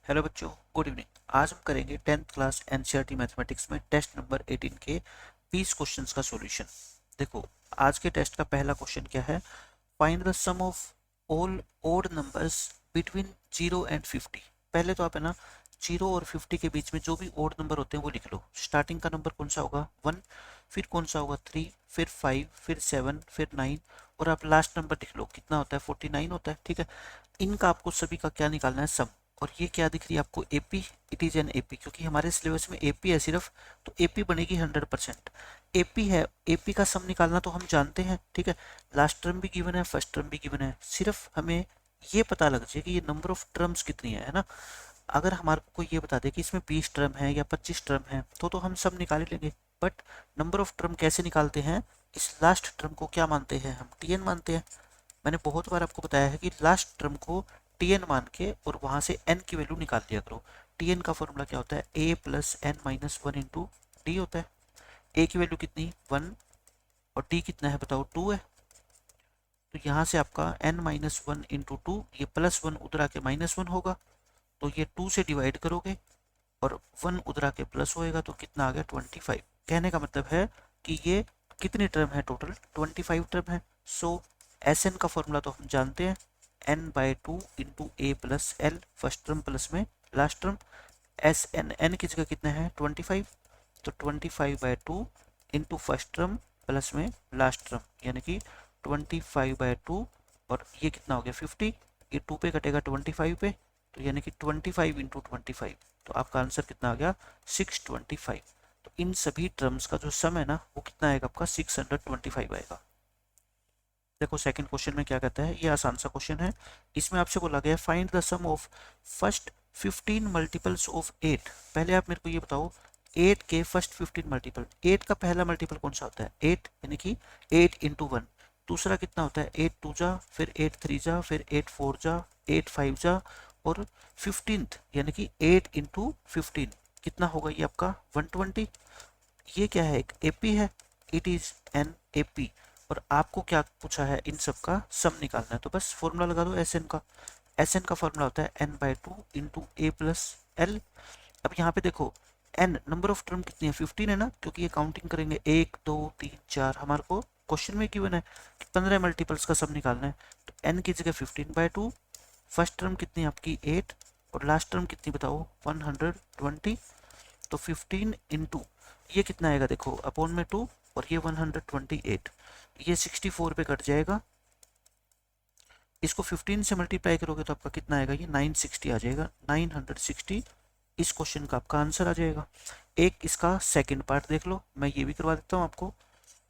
Hello बच्चों, good evening. आज हम करेंगे 10th क्लास एनसीईआरटी मैथमेटिक्स में टेस्ट नंबर 18 के 20 क्वेश्चंस का सॉल्यूशन। देखो, आज के टेस्ट का पहला क्वेश्चन क्या है। Find the sum of all odd numbers between 0 and 50। पहले तो आप है ना 0 और 50 के बीच में जो भी ओड नंबर होते हैं वो लिख लो। स्टार्टिंग का नंबर कौन सा होगा 1, फिर कौन सा होगा 3, फिर 5, फिर 7, फिर 9 और आप लास्ट नंबर लिख लो। कितना होता है 49 होता है। ठीक है, इनका आपको सभी का क्या निकालना है सम। और ये क्या दिख रही है आपको AP, it is an AP, क्योंकि हमारे सिलेबस में एपी है सिर्फ, तो एपी बनेगी 100%। एपी है, एपी का सम निकालना तो हम जानते हैं। ठीक है, लास्ट टर्म भी गिवन है, फर्स्ट टर्म भी गिवन है, सिर्फ हमें ये पता लग जाए कि ये नंबर ऑफ टर्म्स कितनी है ना। अगर हमारे को ये बता दे कि इसमें 20 टर्म है या 25 टर्म है तो हम सब निकाल ही लेंगे। बट नंबर ऑफ टर्म कैसे निकालते हैं, इस लास्ट टर्म को क्या मानते हैं हम, टीएन मानते हैं। मैंने बहुत बार आपको बताया है कि लास्ट टर्म को टीएन मान के और वहां से एन की वैल्यू निकाल दिया करो। टीएन का फॉर्मूला क्या होता है, A plus N minus one into D होता है। ए की वैल्यू कितनी 1 और डी कितना है बताओ 2 है। तो यहाँ से आपका N minus one into two, ये प्लस वन उधर आके माइनस वन होगा, तो ये 2 से डिवाइड करोगे और 1 उधर आके प्लस होएगा, तो कितना आ गया 25। कहने का मतलब है कि ये कितनी टर्म है, टोटल 25 टर्म है। सो एस एन का फॉर्मूला तो हम जानते हैं, N by two into A plus L, first term plus में last term. S N, N की जगह कितना है 25, तो 25/2 इंटू फर्स्ट टर्म प्लस में लास्ट टर्म, यानी कि 25/2 और ये कितना हो गया 50। ये 2 पे कटेगा 25 पे, तो यानी कि 25 इंटू 25, तो आपका आंसर कितना आ गया 625। तो इन सभी टर्म्स का जो सम है ना वो कितना आएगा आपका 625 आएगा। देखो सेकंड क्वेश्चन में क्या कहता है, ये आसान सा क्वेश्चन है। इसमें आपसे बोला गया find the sum of first 15 multiples of 8। पहले आप मेरे को ये बताओ 8 के फर्स्ट 15 मल्टीपल। 8 का पहला मल्टीपल कौन सा होता है 8, यानी कि 8 इंटू 1। दूसरा कितना होता है 8 2 जा, फिर 8 3 जा, फिर 8 4 जा, 8 5 जा, और 15th यानी कि 8 इंटू 15 कितना होगा ये आपका 120। ये क्या है, एक एपी है, इट इज एन एपी। और आपको क्या पूछा है, इन सब का सम निकालना है, तो बस फॉर्मूला लगा दो एस एन का। एस एन का फॉर्मूला होता है N by two into A plus L. अब यहाँ पे देखो एन नंबर ऑफ टर्म कितनी है 15 है ना, क्योंकि ये काउंटिंग करेंगे 1 2 3 4, हमारे को क्वेश्चन में गिवन है कि 15 मल्टीपल्स का सम निकालना है। तो एन की जगह 15/2, फर्स्ट टर्म कितनी आपकी 8 और लास्ट टर्म कितनी बताओ 120। तो 15 इंटू ये कितना आएगा देखो अपॉन में 2 और ये 128, ये 64 पे कट जाएगा। इसको 15 से मल्टीप्लाई करोगे तो आपका कितना आएगा, ये 960 आ जाएगा, 960 इस क्वेश्चन का आपका आंसर आ जाएगा। एक इसका सेकंड पार्ट देख लो, मैं ये भी करवा देता हूँ आपको।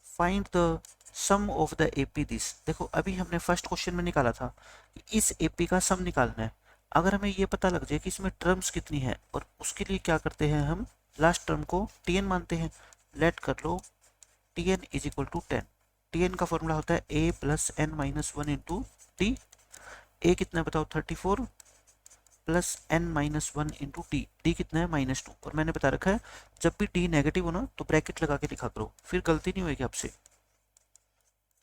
Find the sum of the AP this. देखो अभी हमने फर्स्ट क्वेश्चन में निकाला था कि इस एपी का सम निकालना है। अगर हमें ये पता लग जाए कि इसमें टर्म्स कितनी है, और उसके लिए क्या करते हैं हम, लास्ट टर्म को टीएन मानते हैं। लेट कर लो TN is equal to 10। TN का फॉर्मूला होता है A plus N minus one into T. A कितना है बताओ 34 plus N minus one into T. D कितना है -2। और मैंने बता रखा है जब भी टी नेगेटिव हो ना तो ब्रैकेट लगा के लिखा करो, फिर गलती नहीं होगी आपसे।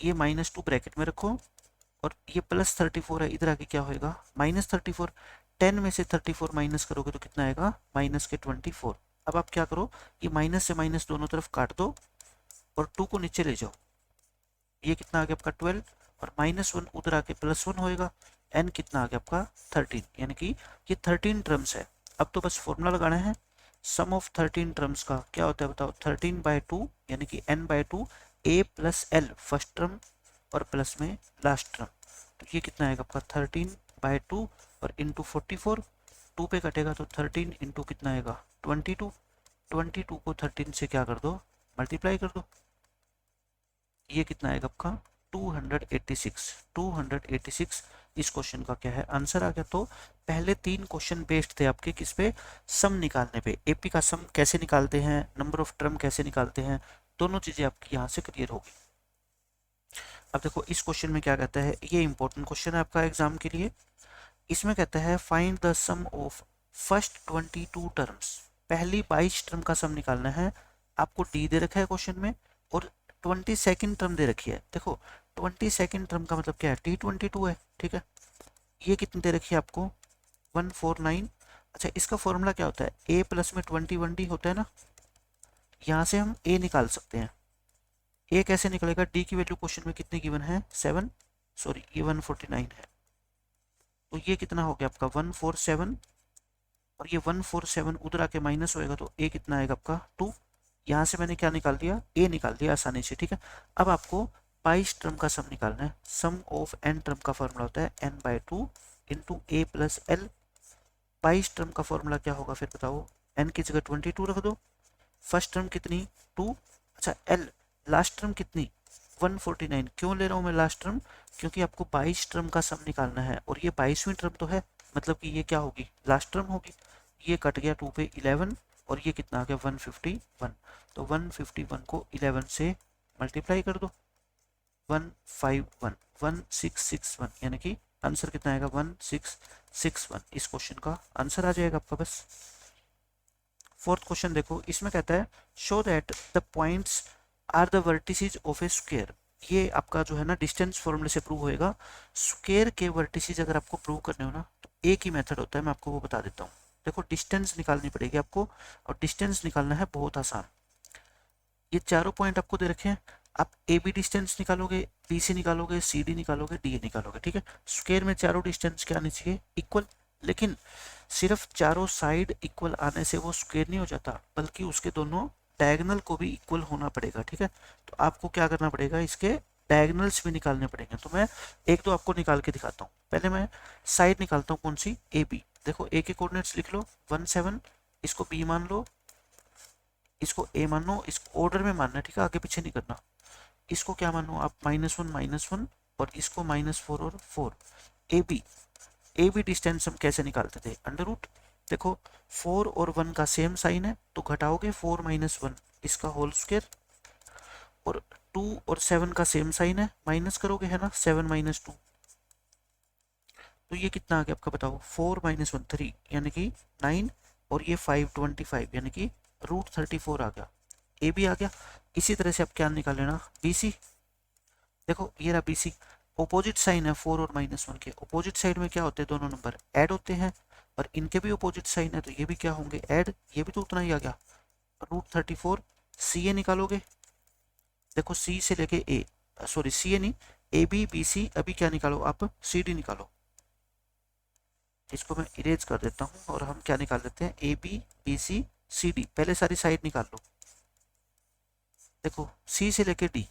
ये -2 ब्रैकेट में रखो और ये +34 है, इधर आके क्या होएगा -34। 10 में से 34 माइनस करोगे तो कितना आएगा -24। अब आप क्या करो, ये माइनस से माइनस दोनों तरफ काट दो और 2 को नीचे ले जाओ। ये कितना आ गया आपका 12 और -1 उधर आके +1 होएगा। एन कितना आ गया आपका 13, यानी कि ये 13 टर्म्स है। अब तो बस फॉर्मूला लगाना है, सम ऑफ 13 टर्म्स का क्या होता है बताओ 13/2, यानी कि n/2 a plus L first term और प्लस में लास्ट टर्म। तो ये कितना आएगा आपका 13/2 और इंटू 44, 2 पे कटेगा तो 13 इंटू कितना आएगा 22। 22 को 13 से क्या कर दो मल्टीप्लाई कर दो, ये कितना आएगा आपका 286। 286 इस क्वेश्चन का क्या है आंसर आ गया। तो पहले 3 क्वेश्चन बेस्ड थे आपके किस पे, सम निकालने पे। एपी का सम कैसे निकालते हैं, नंबर ऑफ टर्म कैसे निकालते हैं, दोनों चीजें आपकी यहाँ से क्लियर होगी। अब देखो इस क्वेश्चन में क्या कहता है, ये इंपॉर्टेंट क्वेश्चन है आपका एग्जाम के लिए। इसमें कहता है find the sum of first 22 terms. पहली 22 टर्म का सम निकालना है। आपको डी दे रखा है क्वेश्चन में और 22nd टर्म दे रखी है। देखो 22nd टर्म का मतलब क्या है T22 है। ठीक है, ये कितनी दे रखी है आपको 149 अच्छा, इसका फॉर्मूला क्या होता है, a प्लस में 21d होता है ना, यहाँ से हम a निकाल सकते हैं। a कैसे निकलेगा, d की वैल्यू क्वेश्चन में कितनी गिवन है, 7, सॉरी ये 149 है, तो ये कितना हो गया आपका 147, और ये 147 उधर आके माइनस होएगा तो a कितना आएगा आपका 2। यहाँ से मैंने क्या निकाल दिया, a निकाल दिया आसानी से, ठीक है। अब आपको 22 टर्म का सम निकालना है। सम ऑफ n टर्म का फॉर्मूला होता है n/2 into a plus L. 22 term का फॉर्मूला क्या होगा फिर बताओ, n की जगह 22 रख दो, फर्स्ट टर्म कितनी 2, अच्छा l लास्ट टर्म कितनी 149। क्यों ले रहा हूँ मैं लास्ट टर्म, क्योंकि आपको 22 टर्म का सम निकालना है और ये 22वीं टर्म तो है, मतलब कि ये क्या होगी, लास्ट टर्म होगी। ये कट गया 2 पे 11 और ये कितना आ गया 151, तो 151 को 11 से मल्टीप्लाई कर दो, 151 1661, यानी कि आंसर कितना आएगा 1661। इस क्वेश्चन का आंसर आ जाएगा आपका बस। फोर्थ क्वेश्चन देखो, इसमें कहता है show that the points are the vertices of a square. ये आपका जो है ना डिस्टेंस फॉर्मूले से प्रूव होएगा। स्क्वायर के वर्टिसेज अगर आपको प्रूव करने हो ना तो एक ही मेथड होता है, मैं आपको वो बता देता हूँ। देखो डिस्टेंस निकालनी पड़ेगी आपको, और डिस्टेंस निकालना है बहुत आसान। ये चारों पॉइंट आपको दे रखे हैं, आप ए बी डिस्टेंस निकालोगे, बी सी निकालोगे, सी डी निकालोगे, डी ए निकालोगे, ठीक है। स्क्वायर में चारों डिस्टेंस क्या आनी चाहिए, इक्वल। लेकिन सिर्फ चारों साइड इक्वल आने से वो स्क्वायर नहीं हो जाता, बल्कि उसके दोनों डायगोनल को भी इक्वल होना पड़ेगा, ठीक है। तो आपको क्या करना पड़ेगा, इसके डायगोनल्स भी निकालने पड़ेंगे। तो मैं एक दो आपको निकाल के दिखाता हूँ। पहले मैं साइड निकालता हूँ, कौन सी, ए बी। देखो ए के कोऑर्डिनेट्स लिख लो 1 7, इसको बी मान लो, इसको ए मानो, इसको ऑर्डर में मानना है, ठीक है, आगे पीछे नहीं करना। इसको क्या मानो आप -1 और इसको -4 और 4। ए बी डिस्टेंस हम कैसे निकालते थे, अंडर रूट। देखो 4 और 1 का सेम साइन है तो घटाओगे 4 - 1 इसका होल स्क्वायर, और 2 और 7 का सेम साइन है, माइनस करोगे है ना 7 - 2, तो ये कितना आ गया आपका बताओ, 4 - 1 3 यानी कि 9, और ये 5 25 यानी कि √34 आ गया, ए भी आ गया। इसी तरह से आप क्या निकाल लेना, बी सी। देखो ये रहा बी सी, ओपोजिट साइन है 4 और -1 के, ओपोजिट साइड में क्या होते हैं, दोनों नंबर ऐड होते हैं, और इनके भी ओपोजिट साइन है तो ये भी क्या होंगे, ऐड। ये भी तो उतना ही आ गया, √34। सी ए निकालोगे, देखो सी से लेके ए, सॉरी सी ए नहीं, ए बी बी सी, अभी क्या निकालो आप, सी डी निकालो। इसको मैं इरेज कर देता हूँ और हम क्या निकाल देते हैं, A B B C C D. पहले सारी साइड निकाल लो, देखो सी से लेके डी,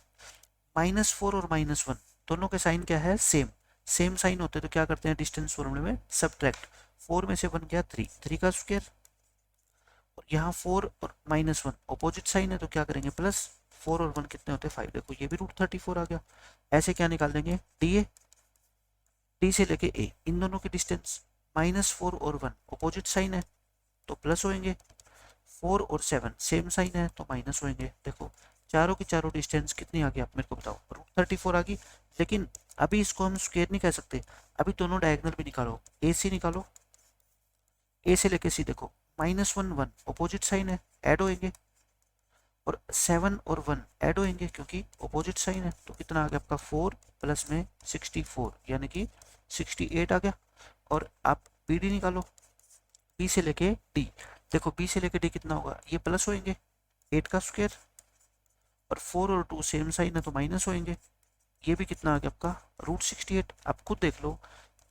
-4 और -1 दोनों के साइन क्या है, सेम। सेम साइन होते तो क्या करते हैं डिस्टेंस फॉर्मूले में, सब्ट्रैक्ट। 4 में से 1 गया 3, 3 का स्क्वायर, और यहाँ 4 और -1 ऑपोजिट साइन है तो क्या करेंगे, प्लस। 4 और 1 कितने होते हैं 5, देखो ये भी √34 आ गया। ऐसे क्या निकाल देंगे, डी ए, डी से लेके ए, इन दोनों की डिस्टेंस -4 और 1 ऑपोजिट साइन है तो प्लस होंगे, 4 और 7 सेम साइन है तो माइनस होंगे। देखो चारों की चारों डिस्टेंस कितनी आ गई आप मेरे को बताओ, √34 आ गई। लेकिन अभी इसको हम स्क्वायर नहीं कह सकते, अभी दोनों डायगोनल भी निकालो, ए सी निकालो, ए से लेके सी, देखो -1 1 ऑपोजिट साइन है, ऐड होंगे, और 7 और 1 ऐड होंगे क्योंकि ऑपोजिट साइन है, तो कितना आ गया आपका 4 प्लस में 64 यानी कि 68 आ गया। और आप बी डी निकालो, बी से लेके डी, देखो बी से लेके डी कितना होगा, ये प्लस होंगे 8 का स्क्वायर, और 4 और 2 सेम साइन है तो माइनस होंगे। ये भी कितना आ गया आपका √68। आप खुद देख लो,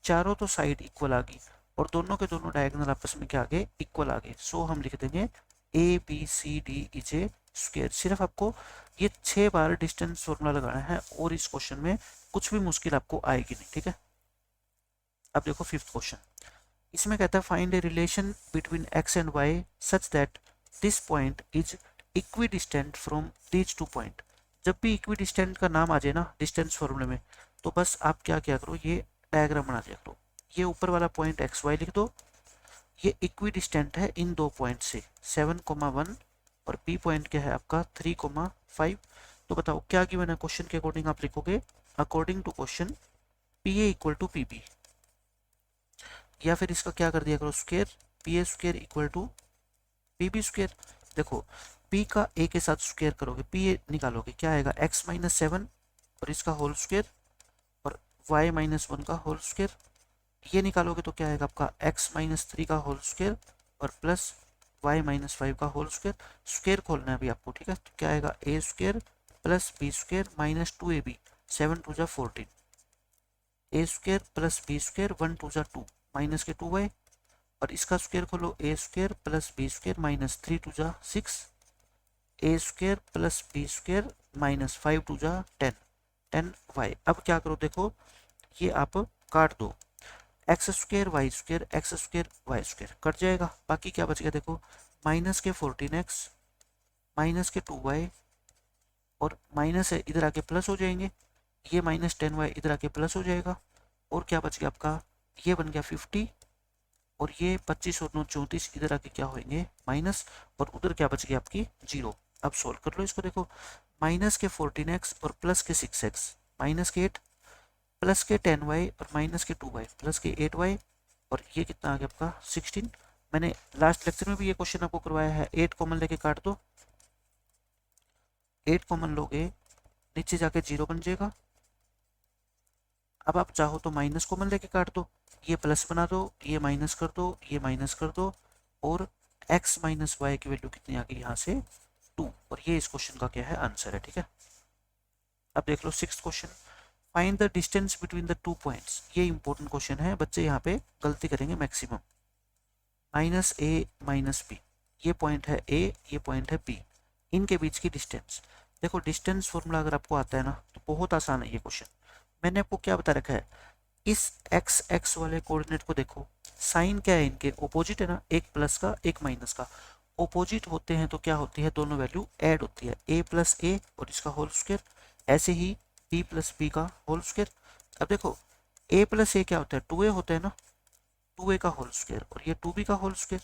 चारों तो साइड इक्वल आ गई और दोनों के दोनों डायगोनल आपस में क्या आ गए, इक्वल आ गए। सो हम लिख देंगे A B C D is a square. सिर्फ आपको ये 6 बार डिस्टेंस फॉर्मूला लगाना है और इस क्वेश्चन में कुछ भी मुश्किल आपको आएगी नहीं, ठीक है। अब देखो फिफ्थ क्वेश्चन, इसमें कहता है find a relation between X and Y such that this point is equidistant from these 2 point. जब भी इक्विडिस्टेंट का नाम आ जाए ना डिस्टेंस फॉर्मूले में, तो बस आप क्या क्या करो, ये डायग्राम बना दिया करो। ये ऊपर वाला पॉइंट एक्स वाई लिख दो, ये इक्विडिस्टेंट है इन दो पॉइंट से 7,1, और बी पॉइंट क्या है आपका 3,5। तो बताओ क्या गिवन है, क्वेश्चन के अकॉर्डिंग आप लिखोगे according to question P A equal to P B, या फिर इसका क्या कर दिया करो square, P A square equal to P B square. देखो p का a के साथ स्क्वायर करोगे, पी ए निकालोगे, क्या आएगा x - 7 और इसका होल स्क्वायर, और y - 1 का होल स्क्वायर। ये निकालोगे तो क्या आएगा आपका x माइनस 3 का होल स्क्वायर और प्लस y माइनस 5 का होल स्क्वायर। स्क्वायर खोलना है अभी आपको, ठीक है। तो क्या आएगा a square plus B square minus 2ab, 7 two जा 14, A square plus B square 1 two जा 2 माइनस के 2y, और इसका स्क्वायर खोलो A square plus B square minus 3 two जा 6, A square plus B square minus 5 two जा 10, 10y। अब क्या करो देखो, ये आप काट दो, X square Y square X square Y square कट जाएगा, बाकी क्या बच गया देखो, माइनस के 14x माइनस के 2y, और माइनस है इधर आके प्लस हो जाएंगे, ये माइनस 10y इधर आके प्लस हो जाएगा, और क्या बच गया आपका, ये बन गया 50, और ये 25 और 9 34 इधर आके क्या होंगे माइनस, और उधर क्या बच गया आपकी 0। अब सोल्व कर लो इसको, देखो माइनस के 14x और प्लस के 6x माइनस के 8 प्लस के 10y और माइनस के 2y प्लस के 8y, और ये कितना आ गया आपका 16। मैंने लास्ट लेक्चर में भी ये क्वेश्चन आपको करवाया है, 8 कॉमन लेके काट दो, 8 कॉमन लोगे नीचे जाके 0 बन जाएगा। अब आप चाहो तो माइनस कॉमन लेके काट दो, ये प्लस बना दो, ये माइनस कर दो, ये माइनस कर दो, और x माइनस वाई की वैल्यू कितनी आ गई यहाँ से 2, और ये इस क्वेश्चन का क्या है आंसर है, ठीक है। अब देख लो 6th question, find the distance between the 2 points. ये इंपॉर्टेंट क्वेश्चन है, बच्चे यहाँ पे गलती करेंगे मैक्सिमम। माइनस ए माइनस बी, ये पॉइंट है ए, ये पॉइंट है बी, इनके बीच की डिस्टेंस। देखो डिस्टेंस फॉर्मूला अगर आपको आता है ना तो बहुत आसान है ये क्वेश्चन। मैंने आपको क्या बता रखा है, इस एक्स एक्स वाले कोऑर्डिनेट को देखो, साइन क्या है इनके ऑपोजिट है ना, एक प्लस का एक माइनस का, ऑपोजिट होते हैं तो क्या होती है, दोनों वैल्यू ऐड होती है, ए प्लस ए और इसका होल स्क्वायर, ऐसे ही बी प्लस बी का होल स्क्वायर। अब देखो ए प्लस ए क्या होता है, 2a होता है ना, 2a का होल स्क्वायर, और ये 2b का होल स्क्वायर।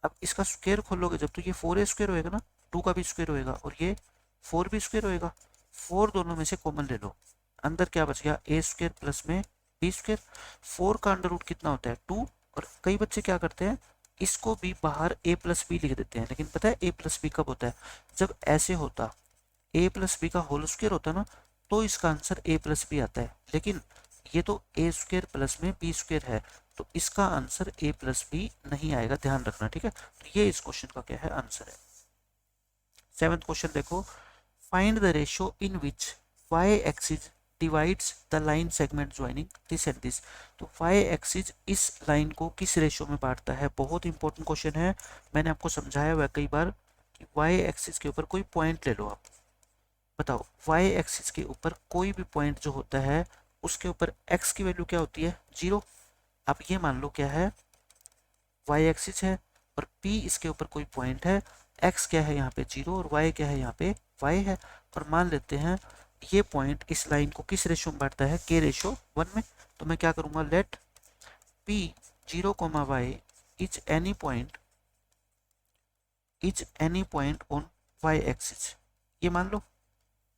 अब इसका स्क्वायर खोलोगे जब तो ये 4a स्क्वायर होएगा ना, 2 का भी स्क्वायर होएगा, और ये 4 भी स्क्वायर होएगा, 4 दोनों में से कॉमन ले लो, अंदर क्या बच गया ए स्क्वायर प्लस में बी स्क्वायर। 4 का अंडर रूट कितना होता है 2, और कई बच्चे क्या करते हैं इसको भी बाहर ए प्लस बी लिख देते हैं, लेकिन पता है ए प्लस बी कब होता है, जब ऐसे होता ए प्लस बी का होल स्क्वायर होता है ना, तो इसका आंसर ए प्लस बी आता है, लेकिन ये तो ए स्क्वायर प्लस में बी स्क्वायर है, तो इसका आंसर ए प्लस बी नहीं आएगा, ध्यान रखना, ठीक है। तो ये इस क्वेश्चन का क्या है आंसर है। 7th क्वेश्चन देखो, find the ratio in which y axis divides the line segment joining this and this. तो y एक्सिस इस लाइन को किस रेशियो में बांटता है, बहुत इंपॉर्टेंट क्वेश्चन है, मैंने आपको समझाया हुआ कई बार कि y एक्सिस के ऊपर कोई पॉइंट ले लो आप, बताओ y एक्सिस के ऊपर कोई भी पॉइंट जो होता है उसके ऊपर x की वैल्यू क्या होती है 0। आप ये मान लो क्या है y एक्सिस है, और p इसके ऊपर कोई पॉइंट है, x क्या है यहाँ पे 0 और y क्या है यहाँ पे y है, और मान लेते हैं ये पॉइंट इस लाइन को किस रेशियो में बांटता है, k रेशियो 1 में। तो मैं क्या करूँगा, let p 0, y is any point on y axis, ये मान लो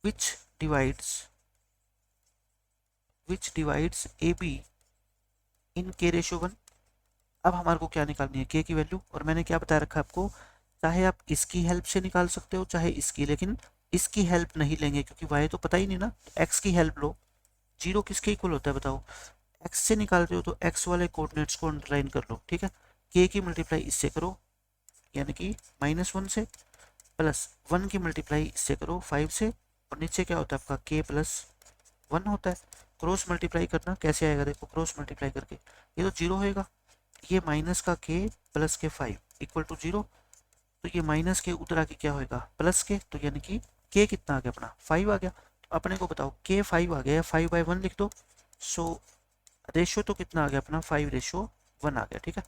which divides AB in k ratio 1। अब हमारे को क्या निकालनी है, k की वैल्यू, और मैंने क्या बताया रखा आपको, चाहे आप इसकी हेल्प से निकाल सकते हो चाहे इसकी, लेकिन इसकी हेल्प नहीं लेंगे क्योंकि y तो पता ही नहीं ना, x की हेल्प लो। 0 किसके इक्वल होता है बताओ, x से निकालते हो तो x वाले कोऑर्डिनेट्स को अंडरलाइन कर लो, ठीक है। k की मल्टीप्लाई इससे करो यानी कि -1 से, प्लस 1 की मल्टीप्लाई इससे करो 5 से, और नीचे क्या होता है आपका k प्लस 1 होता है। क्रॉस मल्टीप्लाई करना कैसे आएगा, देखो क्रॉस मल्टीप्लाई करके ये तो 0 होएगा, ये माइनस का k प्लस के 5 इक्वल टू 0, तो ये माइनस के उतर आके क्या होएगा प्लस के, तो यानी कि k कितना आ गया अपना 5 आ गया। तो अपने को बताओ k 5 आ गया या 5/1 लिख दो, सो रेशियो तो कितना आ गया अपना 5:1 आ गया, ठीक है।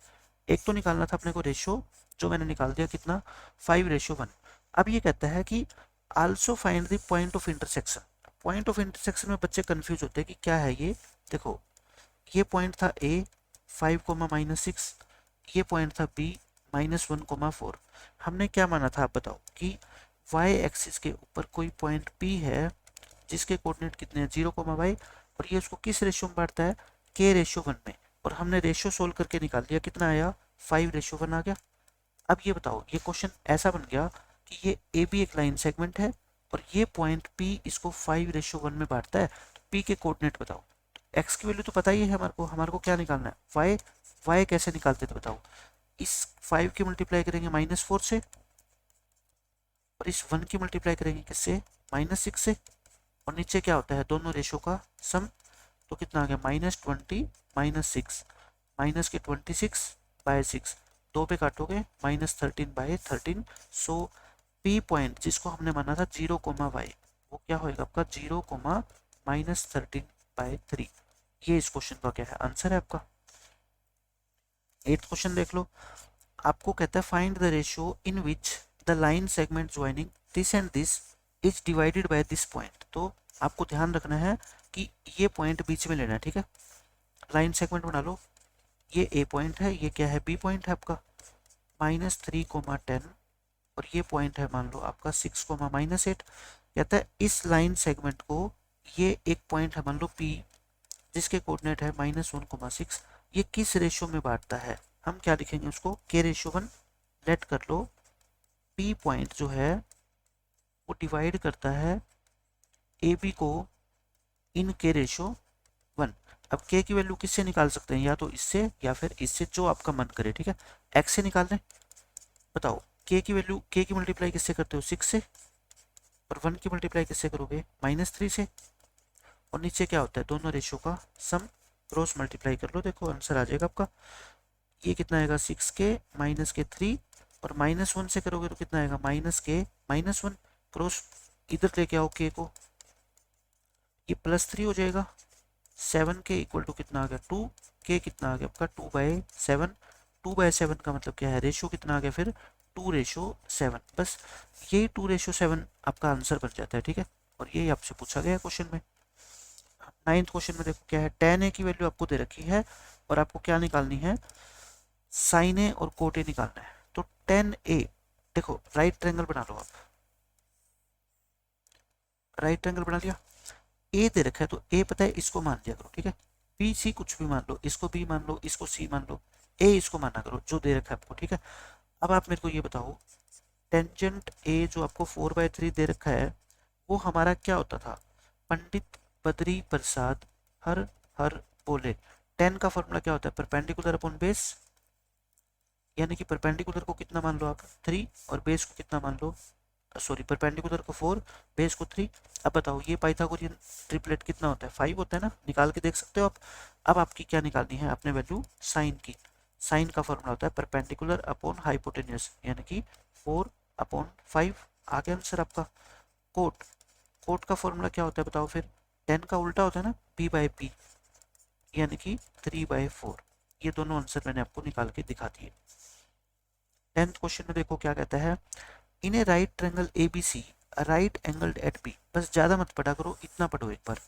एक तो निकालना था अपने को रेशियो, जो मैंने निकाल दिया कितना 5:1। अब ये कहता है कि also find the point of intersection. Point of intersection में बच्चे कंफ्यूज होते हैं कि क्या है ये, देखो ये पॉइंट था a 5, ये पॉइंट था b -1, हमने क्या माना था आप बताओ कि y एक्सिस के ऊपर कोई पॉइंट p है जिसके कोऑर्डिनेट कितने हैं 0, y, और ये उसको किस रेशियो में बांटता है k रेशियो 1 में, और हमने रेशियो सोल्व करके निकाल दिया कितना आया 5:1 आ गया। अब ये बताओ ये क्वेश्चन ऐसा बन गया कि ये ए बी एक लाइन सेगमेंट है और ये पॉइंट P इसको 5:1 में बांटता है, तो P के कोऑर्डिनेट बताओ। तो एक्स की वैल्यू तो पता ही है हमारे को क्या निकालना है, वाई। वाई कैसे निकालते थे बताओ, इस 5 की मल्टीप्लाई करेंगे -4 से, और इस 1 की मल्टीप्लाई करेंगे किससे, -6 से, और नीचे क्या होता है दोनों रेशो का सम, तो कितना आ गया -20 -6, माइनस के 26/6, 2 पे काटोगे -13/13। सो पी पॉइंट जिसको हमने माना था 0, वो क्या होएगा आपका 0, -13/3। ये इस क्वेश्चन का क्या है आंसर है आपका। 8th क्वेश्चन देख लो, आपको कहता है find the ratio in which the line segment joining this and this is divided by this point. तो आपको ध्यान रखना है कि ये पॉइंट बीच में लेना है, ठीक है। लाइन सेगमेंट बना लो, ये ए पॉइंट है, ये क्या है बी पॉइंट है आपका, -3, 10, और ये पॉइंट है मान लो आपका 6, -8। कहता है इस लाइन सेगमेंट को, ये एक पॉइंट है मान लो पी जिसके कोऑर्डिनेट है -1, 6, ये किस रेशियो में बांटता है, हम क्या लिखेंगे उसको, k/1। लेट कर लो पी पॉइंट जो है वो डिवाइड करता है ए बी को इन k/1। अब k की वैल्यू किससे निकाल सकते हैं, या तो इससे या फिर इससे, जो आपका मन करे, ठीक है। x से निकाल लें, बताओ k की वैल्यू, k की मल्टीप्लाई किससे करते हो 6 से, और 1 की मल्टीप्लाई किससे करोगे -3 से, और नीचे क्या होता है दोनों रेशियो का सम, क्रॉस मल्टीप्लाई कर लो, देखो आंसर आ जाएगा आपका। ये कितना आएगा 6k -3, और -1 से करोगे तो कितना आएगा -k -1, क्रॉस इधर लेके आओ k को, ये +3 हो जाएगा। 7k इक्वल टू कितना आ गया 2, k कितना आ गया आपका 2/7। 2/7 का मतलब क्या है, रेशियो कितना आ गया फिर 2/7। बस यही 2/7 आपका आंसर बन जाता है, ठीक है। और यही आपसे पूछा गया क्वेश्चन में। 9th क्वेश्चन में देखो क्या है, tan a की वैल्यू आपको दे रखी है, और आपको क्या निकालनी है, sin a और cot a निकालना है। तो tan a, देखो राइट ट्रायंगल बना लो आप, राइट ट्रायंगल बना लिया, ए दे रखा है तो ए पता है इसको मान लिया करो, ठीक है। बी सी कुछ भी मान लो, इसको बी मान लो, इसको सी मान लो, ए इसको माना करो जो दे रखा है आपको, ठीक है। अब आप मेरे को ये बताओ, टेंजेंट ए जो आपको 4/3 दे रखा है, वो हमारा क्या होता था, पंडित बद्री प्रसाद हर हर बोले। टेन का फॉर्मूला क्या होता है, परपेंडिकुलर अपॉन बेस, यानी कि परपेंडिकुलर को कितना मान लो आप 3, और बेस को कितना मान लो, सॉरी परपेंडिकुलर को 4, बेस को 3। अब बताओ ये पाइथागोरियन ट्रिपलेट कितना होता है 5 होता है ना, निकाल के देख सकते हो आप। अब आपकी क्या निकालनी है आपने वैल्यू साइन की, साइन का फॉर्मूला होता है परपेंडिकुलर अपॉन हाइपोटेन्यूज, यानी कि 4/5। आगे आंसर आपका। कोट, कोट का फॉर्मूला क्या होता है बताओ फिर, 10 का उल्टा होता है ना p/p, यानी कि 3/4। ये दोनों आंसर मैंने आपको निकाल के दिखा दिए। 10th क्वेश्चन में देखो क्या कहता है, in a right triangle ABC right angled at B। बस ज्यादा मत पढ़ा करो, इतना पढ़ो एक बार।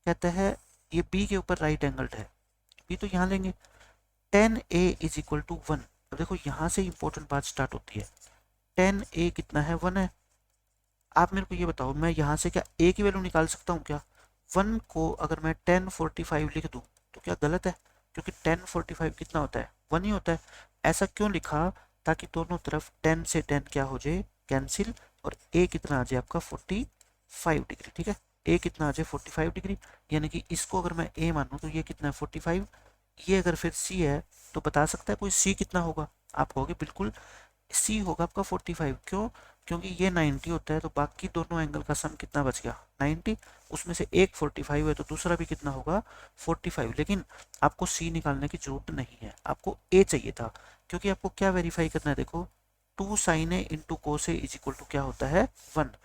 कहता है ये B के ऊपर राइट एंगल्ड है, B तो यहाँ लेंगे, tan A is equal to 1। अब देखो यहाँ से इंपॉर्टेंट बात स्टार्ट होती है, tan A कितना है 1 है। आप मेरे को ये बताओ, मैं यहाँ से क्या A की वैल्यू निकाल सकता हूँ क्या, 1 को अगर मैं tan45 लिख दूँ तो क्या गलत है, क्योंकि tan45 कितना होता है 1 ही होता है। ऐसा क्यों लिखा, ताकि दोनों तरफ 10 से 10 क्या हो जाए कैंसिल, और A कितना आ जाए आपका 45 डिग्री, ठीक है। A कितना आ जाए 45 डिग्री, यानी कि इसको अगर मैं A मानूँ तो ये कितना है 45, ये अगर फिर C है तो बता सकता है कोई C कितना होगा, आप कहोगे बिल्कुल C होगा आपका 45। क्यों, क्योंकि ये 90 होता है, तो बाकी दोनों एंगल का सम कितना बच गया 90, उसमें से एक 45 है तो दूसरा भी कितना होगा 45। लेकिन आपको C निकालने की जरूरत नहीं है, आपको A चाहिए था, क्योंकि आपको क्या वेरीफाई करना है, देखो 2 sin A into cos A is equal to क्या होता है 1।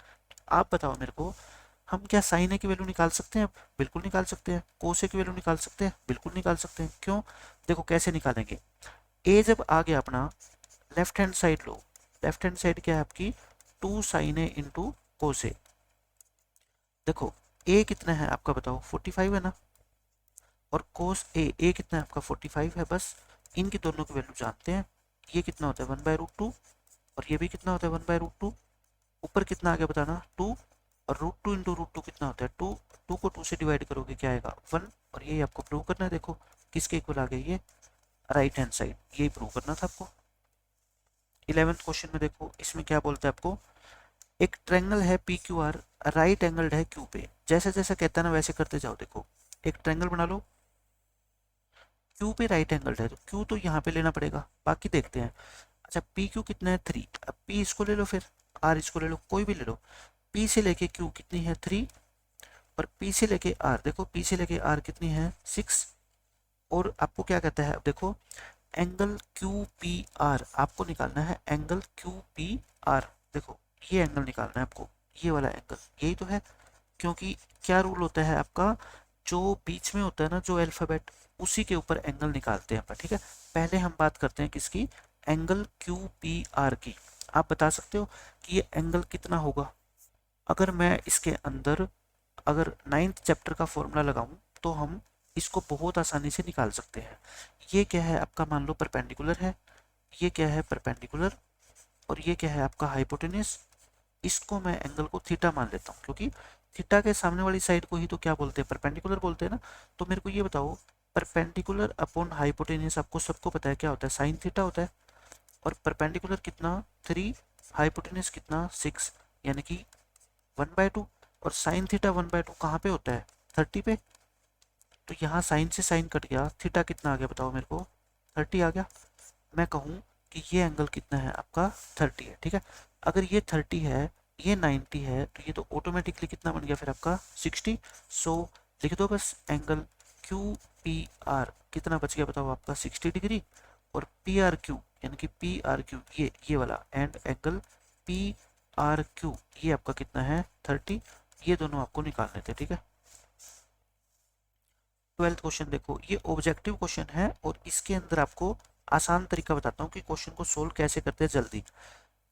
आप बताओ मेरे को, हम क्या साइन ए की वैल्यू निकाल सकते हैं, बिल्कुल निकाल सकते हैं। कोस ए की वैल्यू निकाल सकते हैं, बिल्कुल निकाल सकते हैं। क्यों, देखो कैसे निकालेंगे, ए जब आ गया अपना, लेफ्ट हैंड साइड लो, लेफ्ट हैंड साइड क्या है आपकी 2 sin A इंटू कोस ए। देखो ए कितना है आपका बताओ 45 है ना, और कोस ए कितना है आपका 45 है। बस इनकी दोनों की वैल्यू जानते हैं, ये कितना होता है 1/√2, और ये भी कितना होता है 1/√2। ऊपर कितना आ गया बताना 2, और √2 इंटू √2 कितना होता है 2, 2 को 2 से डिवाइड करोगे क्या आएगा 1, और यही आपको प्रूव करना है। देखो किसके इक्वल आ गया ये, राइट हैंड साइड, यही प्रूव करना था आपको। 11th क्वेश्चन में देखो, इसमें क्या बोलता है आपको, एक ट्रायंगल है PQR राइट एंगल्ड है Q पे। जैसे जैसे कहता है ना वैसे करते जाओ। देखो एक ट्रायंगल बना लो, क्यू पे राइट एंगल है तो क्यू तो यहाँ पे लेना पड़ेगा, बाकी देखते हैं। अच्छा पी क्यू कितना है 3, अब पी इसको ले लो, फिर आर इसको ले लो, कोई भी ले लो। पी से लेके क्यू कितनी है 3, और पी से लेके आर, देखो पी से लेके आर कितनी है 6। और आपको क्या कहता है, अब देखो एंगल क्यू पी आर आपको निकालना है, एंगल क्यू पी आर। देखो ये एंगल निकालना है आपको, ये वाला एंगल, यही तो है। क्योंकि क्या रूल होता है आपका, जो बीच में होता है ना जो अल्फाबेट, उसी के ऊपर एंगल निकालते हैं अपन, ठीक है। पहले हम बात करते हैं किसकी, एंगल क्यू पी आर की। आप बता सकते हो कि ये एंगल कितना होगा। अगर मैं इसके अंदर अगर 9th चैप्टर का फॉर्मूला लगाऊं तो हम इसको बहुत आसानी से निकाल सकते हैं। ये क्या है आपका, मान लो परपेंडिकुलर है, ये क्या है परपेंडिकुलर, और ये क्या है आपका हाइपोटेन्यूस। इसको मैं एंगल को थीटा मान लेता हूँ, क्योंकि थीटा के सामने वाली साइड को ही तो क्या बोलते हैं, परपेंडिकुलर बोलते हैं ना। तो मेरे को ये बताओ, परपेंडिकुलर अपॉन हाइपोटेन्यूस आपको सबको पता है क्या होता है, साइन थीटा होता है। और परपेंडिकुलर कितना 3, हाइपोटेन्यूस कितना 6, यानी कि 1/2। और साइन थीटा 1/2 कहाँ पे होता है, 30 पे। तो यहाँ साइन से साइन कट गया, थीटा कितना आ गया बताओ मेरे को, 30 आ गया। मैं कहूँ कि ये एंगल कितना है आपका 30 है, ठीक है। अगर ये 30 है, ये 90 है, तो ये तो ऑटोमेटिकली कितना बन गया फिर आपका 60। सो लिख दो बस, एंगल क्यू पी आर कितना बच गया बताओ आपका 60 डिग्री। और पी आर क्यू यानी कि पी आर क्यू ये वाला, and angle P R Q ये आपका कितना है 30। ये दोनों आपको निकालने थे, ठीक है। 12th क्वेश्चन देखो, ये ऑब्जेक्टिव क्वेश्चन है और इसके अंदर आपको आसान तरीका बताता हूँ कि क्वेश्चन को सोल्व कैसे करते हैं जल्दी।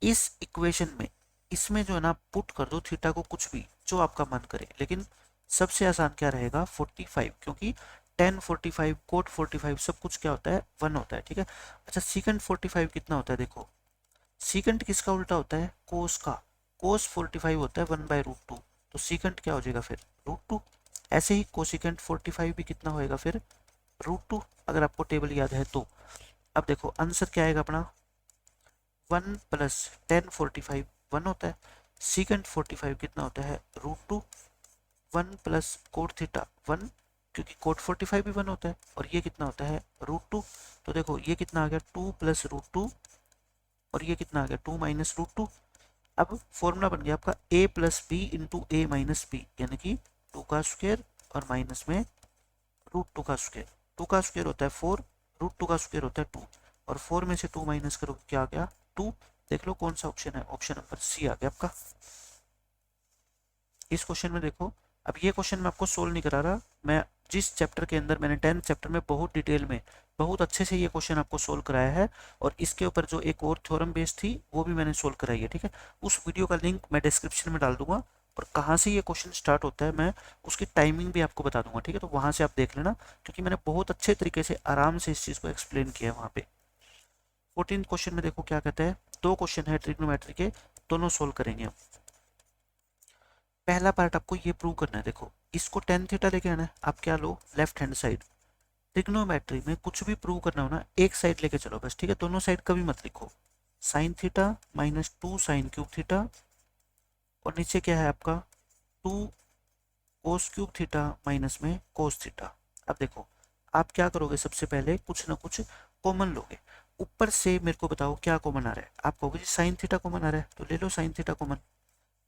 इस इक्वेशन में, इसमें जो है ना पुट कर दो थीटा को कुछ भी जो आपका मन करे, लेकिन सबसे आसान क्या रहेगा 45, क्योंकि tan 45 cot 45 सब कुछ क्या होता है 1 होता है, ठीक है। अच्छा secant 45 कितना होता है, देखो secant किसका उल्टा होता है, कोस का। कोस 45 होता है 1/√2, तो secant क्या हो जाएगा फिर √2। ऐसे ही कोसिकेंट 45 भी कितना होएगा फिर √2, अगर आपको टेबल याद है तो। अब देखो आंसर क्या आएगा अपना, 1 प्लस tan 45 1 होता है, secant 45 कितना होता है √2, 1 प्लस कोट थीटा 1, क्योंकि कोट 45 भी 1 होता है, और ये कितना होता है √2। तो देखो ये कितना आ गया 2 प्लस √2, और ये कितना आ गया 2 माइनस √2। अब फॉर्मूला बन गया आपका a plus B into A minus B, यानी कि 2 का स्क्वायर और माइनस में √2 का स्क्वायर। 2 का स्क्वायर होता है 4, √2 का स्क्वायर होता है 2, और 4 में से 2 माइनस करो क्या आ गया 2। देख लो कौन सा ऑप्शन है, ऑप्शन नंबर सी आ गया आपका। इस क्वेश्चन में देखो, अब ये क्वेश्चन मैं आपको सोल्व नहीं करा रहा, मैं जिस चैप्टर के अंदर मैंने 10th चैप्टर में बहुत डिटेल में बहुत अच्छे से ये क्वेश्चन आपको सोल्व कराया है, और इसके ऊपर जो एक और थ्योरम बेस्ड थी वो भी मैंने सोल्व कराई है, ठीक है। उस वीडियो का लिंक मैं डिस्क्रिप्शन में डाल दूंगा, और कहाँ से ये क्वेश्चन स्टार्ट होता है मैं उसकी टाइमिंग भी आपको बता दूंगा, ठीक है। तो वहां से आप देख लेना, क्योंकि मैंने बहुत अच्छे तरीके से आराम से इस चीज़ को एक्सप्लेन किया है वहाँ पे। 14th क्वेश्चन में देखो क्या कहता है, दो क्वेश्चन है ट्रिग्नोमेट्री के, दोनों सोल्व करेंगे हम। पहला पार्ट आपको ये प्रूव करना है, देखो इसको tan थीटा लेके आना है, आप क्या लो लेफ्ट हैंड साइड। ट्रिग्नोमेट्री में कुछ भी प्रूव करना हो ना एक साइड लेके चलो बस, ठीक है। दोनों साइड कभी मत लिखो, sine theta minus 2 sine cube theta, और नीचे क्या है आपका 2 कोस क्यूब थीटा माइनस में कोस थीटा। अब देखो आप क्या करोगे, सबसे पहले कुछ ना कुछ कॉमन लोगे। ऊपर से मेरे को बताओ क्या कॉमन आ रहा है, आप कहोगे जी साइन थीटा कॉमन आ रहा है, तो ले लो साइन थीटा कॉमन।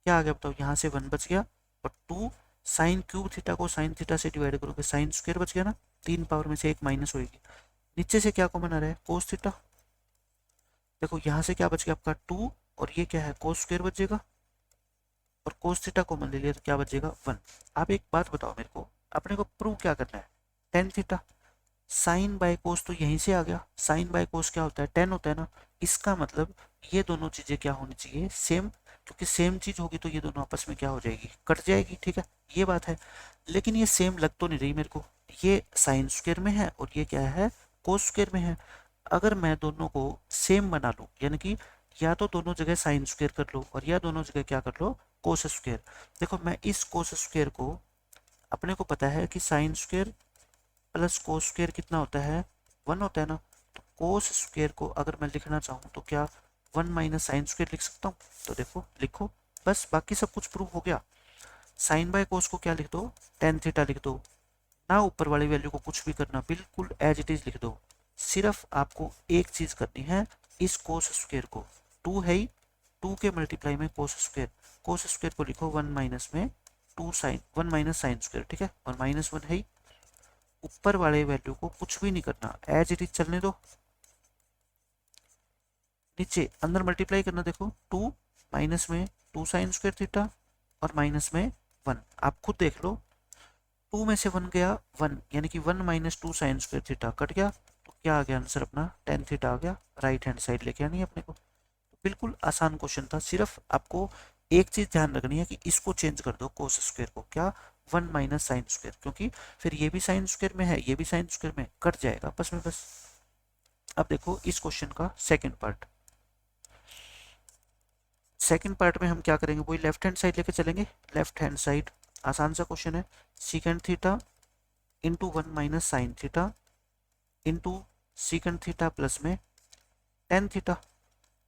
क्या आ गया बताओ, यहाँ से 1 बच गया, और 2 साइन क्यूब थीटा को साइन थीटा से डिवाइड करोगे साइन स्क्वायर बच गया ना, 3 पावर में से 1 माइनस होगी। नीचे से क्या कॉमन आ रहा है कोस थीटा, देखो यहाँ से क्या बच गया आपका 2, और ये क्या है कोस स्क्वायर बचेगा, और कोस थीटा कॉमन ले लिया तो क्या बचेगा 1। आप एक बात बताओ मेरे को, अपने को प्रूव क्या करना है, tan theta. Sine by cos तो यहीं से आ गया, साइन बाय कोस क्या होता है 10 होता है ना। इसका मतलब ये दोनों चीजें क्या होनी चाहिए सेम, क्योंकि सेम चीज होगी तो ये दोनों आपस में क्या हो जाएगी कट जाएगी, ठीक है। ये बात है, लेकिन ये सेम लग तो नहीं रही मेरे को, ये साइन स्क्वायर में है और ये क्या है कोस स्क्वायर में है। अगर मैं दोनों को सेम बना लूं, यानी कि या तो दोनों जगह साइन स्क्वायर कर लो और या दोनों जगह क्या कर लो कोस स्क्वायर। देखो मैं इस कोस स्क्वायर को, अपने को पता है कि sine square plus cos square कितना होता है 1 होता है ना। तो कोस स्क्वायर को अगर मैं लिखना चाहूँ तो क्या 1 माइनस साइन स्क्वायर लिख सकता हूँ, तो देखो लिखो बस, बाकी सब कुछ प्रूव हो गया। साइन बाय कोस को क्या लिख दो टेन थीटा लिख दो, ना ऊपर वाली वैल्यू को कुछ भी करना, बिल्कुल एज इट इज लिख दो। सिर्फ आपको एक चीज करनी है, इस कोस स्क्वायर को, 2 है ही, 2 के मल्टीप्लाई में कोस स्क्वायर को लिखो 1 माइनस में 2 साइन, 1 माइनस साइन स्क्वायर, ठीक है, और -1 है ही। ऊपर वाले वैल्यू को कुछ भी नहीं करना, एज इट इज चलने दो। नीचे अंदर मल्टीप्लाई करना, देखो 2 माइनस में 2 साइन स्क्वायर थीटा और माइनस में 1, आप खुद देख लो। 2 में से 1 गया 1, यानी कि 1 minus 2 sine square theta cut गया, तो क्या आ गया आंसर अपना, टेन थीटा आ गया। राइट हैंड साइड लेके आनी है अपने को। तो बिल्कुल आसान क्वेश्चन था, सिर्फ आपको एक चीज ध्यान रखनी है कि इसको चेंज कर दो कोस स्क्वायर को, क्या, 1 माइनस साइन स्क्वायर, क्योंकि फिर ये भी साइन स्क्वायर में है, ये भी साइन स्क्वायर में, कट जाएगा बस में बस। अब देखो इस क्वेश्चन का सेकेंड पार्ट। सेकंड पार्ट में हम क्या करेंगे, वही लेफ्ट हैंड साइड लेके चलेंगे। लेफ्ट हैंड साइड आसान सा क्वेश्चन है, secant theta into 1 minus sine theta into secant theta plus में टेन थीटा।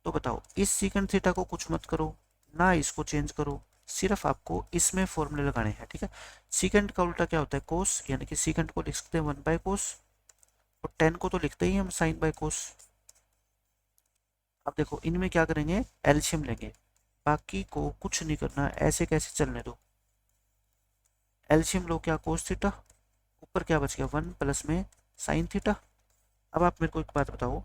तो बताओ इस सीकेंड थीटा को कुछ मत करो, ना इसको चेंज करो, सिर्फ आपको इसमें फॉर्मूले लगाने हैं, ठीक है। सीकेंड का उल्टा क्या होता है, कोस, यानी कि सीकेंड को लिख सकते हैं 1 बाय कोस, और टेन को तो लिखते ही हम साइन बाय कोस। अब देखो इनमें क्या करेंगे, एलसीएम लेंगे, बाकी को कुछ नहीं करना, ऐसे कैसे चलने दो। एलसीएम लो, क्या, कोस थीटा, ऊपर क्या बच गया 1 प्लस में साइन थीटा। अब आप मेरे को एक बात बताओ,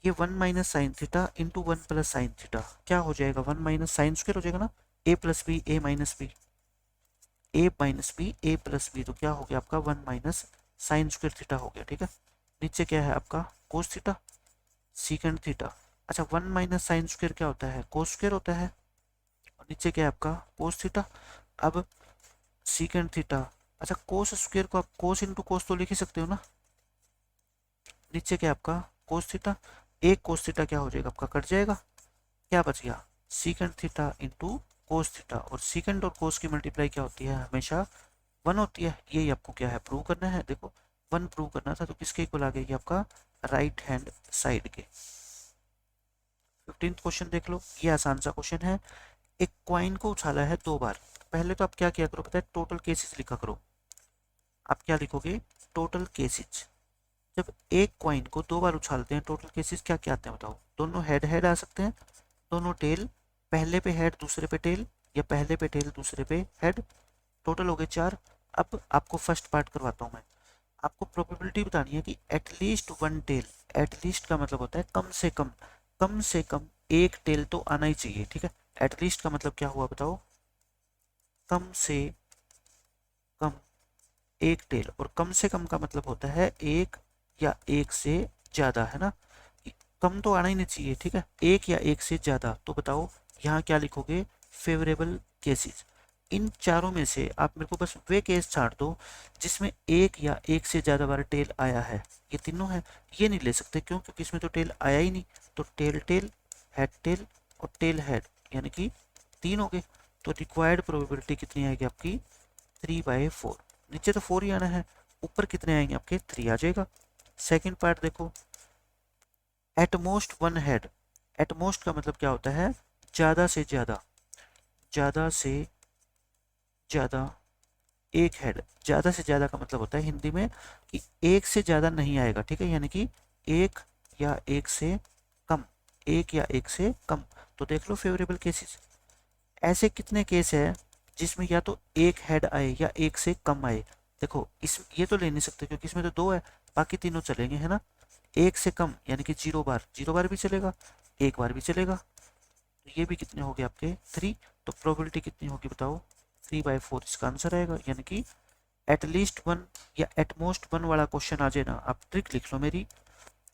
ये 1 minus sine theta into 1 plus sine theta क्या हो जाएगा, 1 माइनस साइन स्क्वायर हो जाएगा ना, ए प्लस बी, ए माइनस बी, ए माइनस बी, ए प्लस बी, तो क्या हो गया आपका 1 माइनस साइन स्क्वायर थीटा हो गया, ठीक है। नीचे क्या है आपका, कोस थीटा, सीकेंड थीटा। अच्छा 1 माइनस साइन स्क्वायर क्या होता है, कोस स्क्वायर होता है, और नीचे क्या है आपका कोस थीटा। अब सीकेंड थीटा, अच्छा कोस स्क्वायर को आप कोस इंटू कोस तो लिख ही सकते हो ना। नीचे क्या आपका कोस थीटा, एक कोस थीटा क्या हो जाएगा आपका, कट जाएगा, क्या बच गया, secant theta into cos theta. और सीकेंड और कोस की मल्टीप्लाई क्या होती है, हमेशा 1 होती है। यही आपको क्या है, प्रूव करना है। देखो 1 प्रूव करना था, तो किसके इक्वल आ गई आपका, राइट हैंड साइड के। 15th क्वेश्चन देख लो, ये आसान सा क्वेश्चन है। एक क्वाइन को उछाला है 2 बार। पहले तो आप क्या किया करो, पता है, टोटल केसेस लिखा करो। आप क्या लिखोगे, टोटल केसेस। जब एक क्वाइन को 2 बार उछालते हैं, टोटल केसेस क्या क्या आते हैं बताओ, दोनों हेड हेड आ सकते हैं, दोनों टेल, पहले पे हेड दूसरे पे टेल, या पहले पे टेल दूसरे पे हेड, टोटल हो गए 4। अब आपको फर्स्ट पार्ट करवाता हूँ मैं। आपको प्रोबेबिलिटी बतानी है कि एटलीस्ट 1 टेल, एटलीस्ट का मतलब होता है कम से कम एक टेल तो आना ही चाहिए, ठीक है। एटलीस्ट का मतलब क्या हुआ बताओ, कम से कम एक टेल, और कम से कम का मतलब होता है एक या एक से ज्यादा, है ना। कम तो आना ही नहीं चाहिए, ठीक है, एक या एक से ज्यादा। तो बताओ यहाँ क्या लिखोगे, फेवरेबल केसेस। इन चारों में से आप मेरे को बस वे केस छाड़ दो जिसमें एक या एक से ज्यादा बार टेल आया है। ये तीनों है, ये नहीं ले सकते, क्यों, क्योंकि इसमें तो टेल आया ही नहीं। तो टेल टेल, हेड टेल और टेल हेड, यानी कि 3 हो गए। तो रिक्वायर्ड प्रोबेबिलिटी कितनी आएगी आपकी, 3/4। नीचे तो 4 ही आना है, ऊपर कितने आएंगे आपके, 3 आ जाएगा। सेकेंड पार्ट देखो, एटमोस्ट 1 हेड। एटमोस्ट का मतलब क्या होता है, ज्यादा से ज्यादा, ज्यादा से ज्यादा एक हेड। ज्यादा से ज्यादा का मतलब होता है हिंदी में कि एक से ज्यादा नहीं आएगा, ठीक है, यानी कि एक या एक से कम, एक या एक से कम। तो देख लो फेवरेबल केसेस, ऐसे कितने केस है जिसमें या तो एक हेड आए या एक से कम आए। देखो इस ये तो ले नहीं सकते क्योंकि इसमें तो 2 है, बाकी तीनों चलेंगे, है ना। एक से कम यानी कि 0 बार, 0 बार भी चलेगा, एक बार भी चलेगा। तो ये भी कितने हो गए आपके, 3। तो प्रोबेबिलिटी कितनी होगी बताओ, 3/4 इसका आंसर आएगा। यानी कि एटलीस्ट 1 या एटमोस्ट 1 वाला क्वेश्चन आ जाए ना, आप ट्रिक लिख लो मेरी,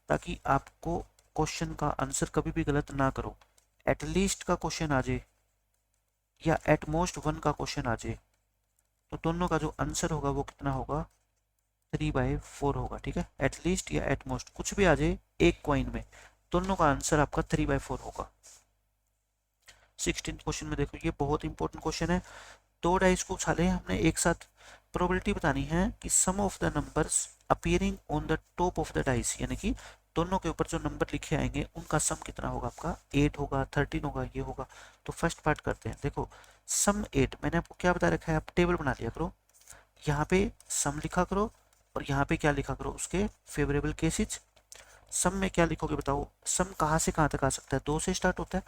ताकि आपको क्वेश्चन का आंसर कभी भी गलत ना करो। एटलीस्ट का क्वेश्चन आ जाए या एटमोस्ट 1 का क्वेश्चन आ जाए, तो दोनों का जो आंसर होगा वो कितना होगा, 3/4 होगा, ठीक है। एटलीस्ट या एटमोस्ट कुछ भी आ जाए एक क्वाइन में, दोनों का आंसर आपका 3/4 होगा। 16th क्वेश्चन में देखो, ये बहुत इंपॉर्टेंट क्वेश्चन है। 2 डाइस को उछाले हमने एक साथ, प्रोबेबिलिटी बतानी है कि sum of the numbers appearing on the top of the dice, यानी कि दोनों के ऊपर जो नंबर लिखे आएंगे उनका सम कितना होगा आपका, 8 होगा, 13 होगा, ये होगा। तो फर्स्ट पार्ट करते हैं। देखो सम 8, मैंने आपको क्या बता रखा है, आप टेबल बना लिया करो। यहाँ पे सम लिखा करो और यहाँ पे क्या लिखा करो, उसके फेवरेबल केसेज। सम में क्या लिखोगे बताओ, सम कहाँ से कहाँ तक आ सकता है, 2 से स्टार्ट होता है,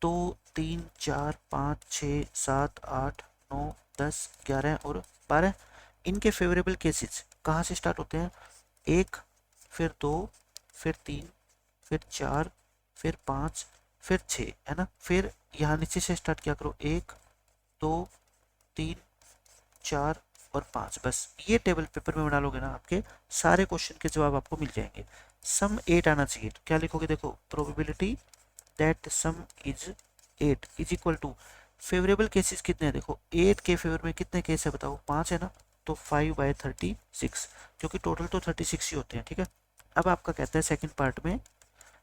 2 3 4 5 6 7 8 9 10 11 और 12। इनके फेवरेबल केसेस कहाँ से स्टार्ट होते हैं, 1, फिर 2, फिर 3, फिर 4, फिर 5, फिर 6, है ना। फिर यहाँ नीचे से स्टार्ट किया करो, 1 2 3 4 और 5। बस ये टेबल पेपर में बना लोगे ना, आपके सारे क्वेश्चन के जवाब आपको मिल जाएंगे। सम 8 आना चाहिए, तो क्या लिखोगे, देखो probability that sum is 8 is equal to, favourable cases कितने हैं, देखो 8 के फेवर में कितने केस है बताओ, 5 है ना, तो 5/36, क्योंकि टोटल तो 36 ही होते हैं, ठीक है। अब आपका कहता है सेकंड पार्ट में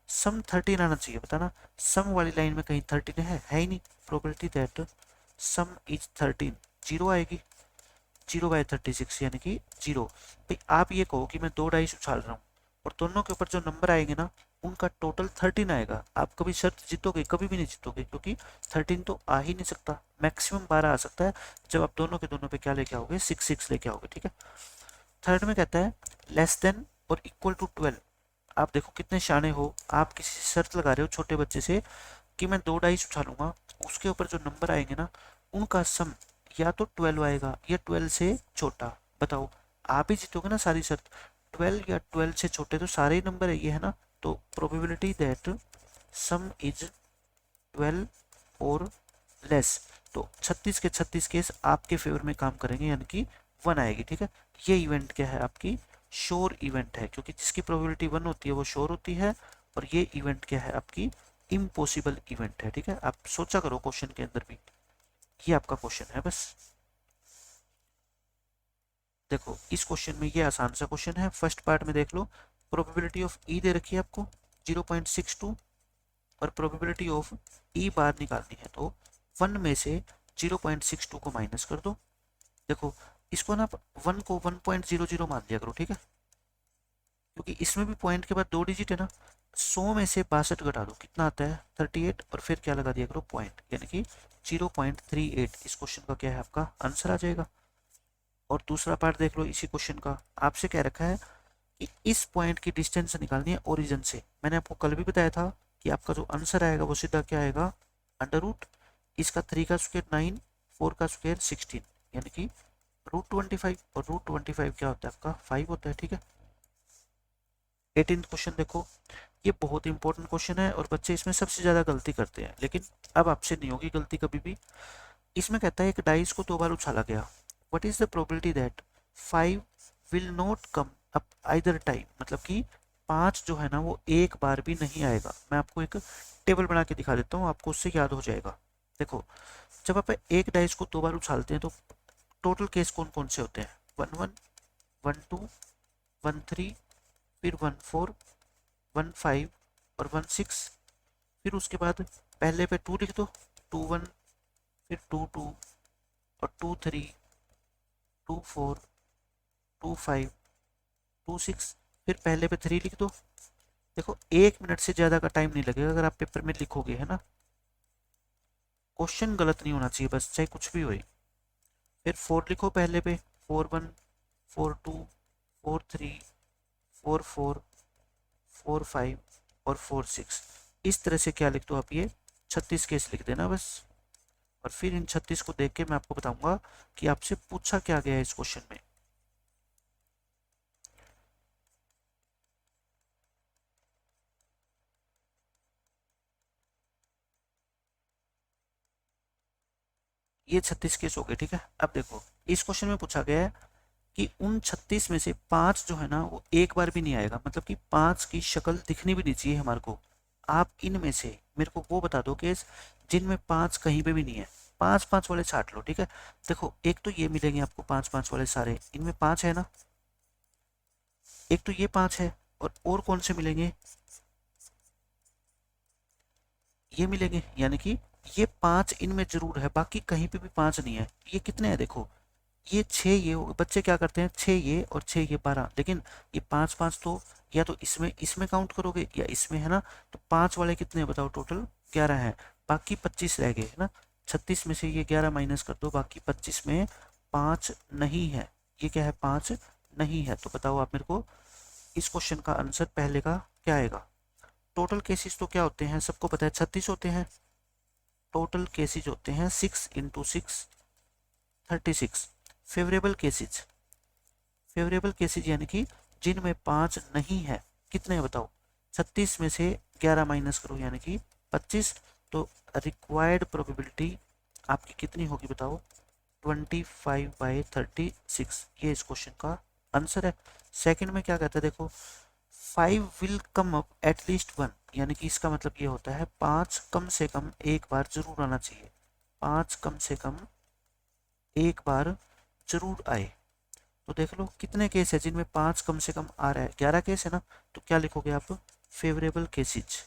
सम 13 आना चाहिए, बताना सम वाली लाइन में कहीं 13 है ही नहीं। Probability that sum is 13, zero आएगी, 0/36 यानी कि 0। भाई आप ये कहो कि मैं 2 डाइस उछाल रहा हूँ और दोनों के ऊपर जो नंबर आएंगे ना उनका टोटल 13 आएगा, आप कभी शर्त जीतोगे, कभी भी नहीं जीतोगे, क्योंकि 13 तो आ ही नहीं सकता, मैक्सिमम 12 आ सकता है, जब आप दोनों के दोनों पे क्या लेके आओगे, 6 लेके आओगे, ठीक है। थर्ड में कहता है लेस देन और इक्वल टू 12। आप देखो कितने शाने हो, आप किसी से शर्त लगा रहे हो छोटे बच्चे से कि मैं 2 डाइस उछालूंगा, उसके ऊपर जो नंबर आएंगे ना उनका सम या तो 12 आएगा या 12 से छोटा। बताओ आप ही जीतोगे ना सारी शर्त, 12 या 12 से छोटे तो सारे ही नंबर है ये, है ना। तो प्रोबेबिलिटी दैट सम इज 12 और लेस, तो 36 के 36 केस आपके फेवर में काम करेंगे, यानी कि 1 आएगी, ठीक है। ये इवेंट क्या है, आपकी श्योर इवेंट है, क्योंकि जिसकी प्रोबेबिलिटी 1 होती है वो श्योर होती है, और ये इवेंट क्या है, आपकी इम्पॉसिबल इवेंट है, ठीक है। आप सोचा करो क्वेश्चन के अंदर भी, ये आपका क्वेश्चन है बस। देखो इस क्वेश्चन में ये आसान सा क्वेश्चन है, फर्स्ट पार्ट में देख लो, प्रोबेबिलिटी ऑफ ई दे रखी है आपको 0.62 और प्रोबेबिलिटी ऑफ ई बार निकालनी है, तो 1 में से 0.62 को माइनस कर दो। देखो इसको ना 1 को 1.00 मान लिया करो, ठीक है, क्योंकि इसमें भी पॉइंट के बाद 2 डिजिट है ना। 100 में से 62 घटा दो, कितना आता है 38, और फिर क्या लगा दिया करो पॉइंट, यानी कि 0.38। इस क्वेश्चन का क्या है, आपका आंसर आ जाएगा। और दूसरा पार्ट देख लो इसी क्वेश्चन का, आपसे कह रखा है कि इस पॉइंट की डिस्टेंस निकालनी है ओरिजिन से। मैंने आपको कल भी बताया था कि आपका जो आंसर आएगा वो सीधा क्या आएगा, अंडर रूट इसका 3 का स्क्वायर 9, 4 का स्क्वायर 16, यानी कि √25, और √25 क्या होता है आपका 5 होता है, ठीक है। 18th क्वेश्चन देखो, ये बहुत इंपॉर्टेंट क्वेश्चन है और बच्चे इसमें सबसे ज्यादा गलती करते हैं, लेकिन अब आपसे नहीं होगी गलती कभी भी। इसमें कहता है एक डाइस को 2 बार उछाला गया, what is the probability that 5 will not come up either time, मतलब कि 5 जो है ना वो एक बार भी नहीं आएगा। मैं आपको एक टेबल बना के दिखा देता हूँ, आपको उससे याद हो जाएगा। देखो जब आप एक डाइस को 2 बार उछालते हैं तो टोटल केस कौन कौन से होते हैं, 1 1 1 2 1 3, फिर 1 4 1 5 और 1 6। फिर उसके बाद पहले पे 2 लिख दो, 2 1, फिर 2 2 और 2 3 2 4 2 5 2 6, फिर पहले पे 3 लिख दो। देखो 1 मिनट से ज्यादा का टाइम नहीं लगेगा अगर आप पेपर में लिखोगे, है ना। क्वेश्चन गलत नहीं होना चाहिए बस, चाहे कुछ भी हो। फिर 4 लिखो पहले पे, 4 1 4 2 4 3 4 4 4 5 और 4 6। इस तरह से क्या लिख दो आप, ये 36 केस लिख देना बस। और फिर इन 36 को देख के मैं आपको बताऊंगा कि आपसे पूछा क्या गया है इस क्वेश्चन में। ये 36 केस हो गए, ठीक है। अब देखो इस क्वेश्चन में पूछा गया है कि उन 36 में से 5 जो है ना वो एक बार भी नहीं आएगा, मतलब कि 5 की शक्ल दिखनी भी नहीं चाहिए हमारे को। आप इनमें से मेरे को वो बता दो केस जिनमें 5 कहीं पे भी नहीं है, 5 5 वाले छाट लो, ठीक है। देखो एक तो ये मिलेंगे आपको 5 5 वाले सारे, इनमें 5 है ना, एक तो ये 5 है, और कौन से मिलेंगे, ये मिलेंगे, यानी कि ये 5 इनमें जरूर है, बाकी कहीं पे भी 5 नहीं है। ये कितने हैं देखो, ये 6, ये बच्चे क्या करते हैं 6 ये और 6 ये 12, लेकिन ये 5 5 तो या तो इसमें इसमें काउंट करोगे या इसमें, है ना। तो 5 वाले कितने बताओ, टोटल 11 है, बाकी 25 रह गए, है ना। 36 में से ये 11 माइनस कर दो, बाकी 25 में 5 नहीं है, ये क्या है 5 नहीं है। तो बताओ आप मेरे को इस क्वेश्चन का आंसर पहले का क्या आएगा। टोटल केसेस तो क्या होते हैं, सबको पता है 36 होते हैं। टोटल केसेस होते हैं 6 into 6 36। Favourable cases, favourable cases यानी कि जिनमें 5 नहीं है, कितने हैं बताओ। 36 में से 11 माइनस करो यानी कि 25। तो रिक्वायर्ड प्रोबेबिलिटी आपकी कितनी होगी बताओ, 25/36। ये इस क्वेश्चन का आंसर है। सेकंड में क्या कहता है देखो, 5 विल कम अप एटलीस्ट 1, यानी कि इसका मतलब ये होता है 5 कम से कम एक बार जरूर आना चाहिए। 5 कम से कम एक बार जरूर आए। तो देख लो कितने केस है जिनमें 5 कम से कम आ रहा है, 11 केस है ना। तो क्या लिखोगे आप, फेवरेबल केसेज